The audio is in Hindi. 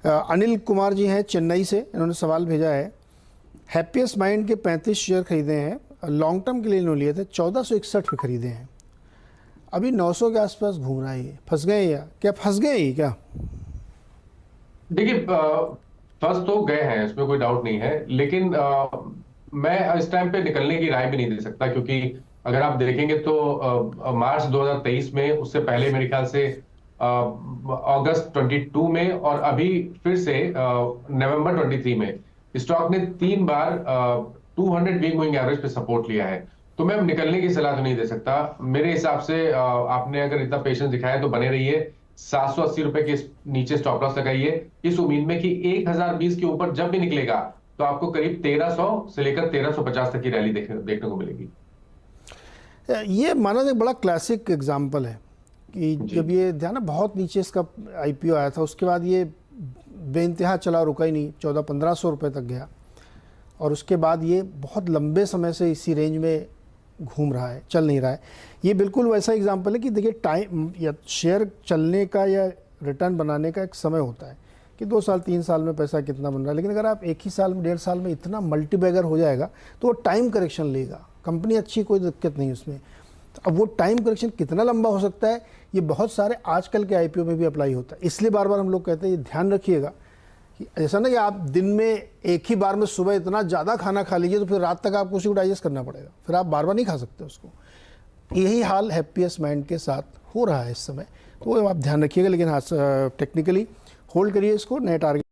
अनिल कुमार जी हैं चेन्नई से, इन्होंने सवाल भेजा है। हैप्पीएस्ट माइंड के 35 शेयर खरीदे हैं, लॉन्ग टर्म के लिए इन्होंने लिए थे, 1461 पे खरीदे हैं, अभी 900 के आसपास घूम रहा है। ये फंस गए या क्या? फंस गए ही क्या? देखिए, फंस तो गए हैं, इसमें कोई डाउट नहीं है, लेकिन मैं इस टाइम पे निकलने की राय भी नहीं दे सकता, क्योंकि अगर आप देखेंगे तो मार्च 2023 में, उससे पहले मेरे ख्याल से अगस्त 22 में, और अभी फिर से नवंबर 23 में स्टॉक ने 3 बार 200 वीक मूविंग एवरेज पे सपोर्ट लिया है। तो मैं निकलने की सलाह तो नहीं दे सकता। मेरे हिसाब से आपने अगर इतना पेशेंस दिखाया है तो बने रहिए। 780 रुपए के नीचे स्टॉप लॉस लगाइए, इस उम्मीद में कि 1020 के ऊपर जब भी निकलेगा तो आपको करीब 1300 से लेकर 1350 तक की रैली देखने को मिलेगी। ये माना जाए बड़ा क्लासिक एग्जाम्पल है कि जब ये ध्यान ना बहुत नीचे इसका आईपीओ आया था, उसके बाद ये बेइंतहा चला, रुका ही नहीं, 1400-1500 रुपये तक गया, और उसके बाद ये बहुत लंबे समय से इसी रेंज में घूम रहा है, चल नहीं रहा है। ये बिल्कुल वैसा एग्जाम्पल है कि देखिए, टाइम या शेयर चलने का या रिटर्न बनाने का एक समय होता है कि 2 साल 3 साल में पैसा कितना बन रहा है, लेकिन अगर आप एक ही साल में 1.5 साल में इतना मल्टीबैगर हो जाएगा तो वो टाइम करेक्शन लेगा। कंपनी अच्छी, कोई दिक्कत नहीं उसमें। अब वो टाइम करेक्शन कितना लंबा हो सकता है, ये बहुत सारे आजकल के आईपीओ में भी अप्लाई होता है। इसलिए बार बार हम लोग कहते हैं ये ध्यान रखिएगा कि ऐसा ना कि आप दिन में एक ही बार में सुबह इतना ज़्यादा खाना खा लीजिए तो फिर रात तक आपको उसी को डाइजेस्ट करना पड़ेगा, फिर आप बार बार नहीं खा सकते उसको। यही हाल हैप्पीएस्ट माइंड के साथ हो रहा है इस समय, तो आप ध्यान रखिएगा। लेकिन हाँ, टेक्निकली होल्ड करिए इसको, नए टारगेट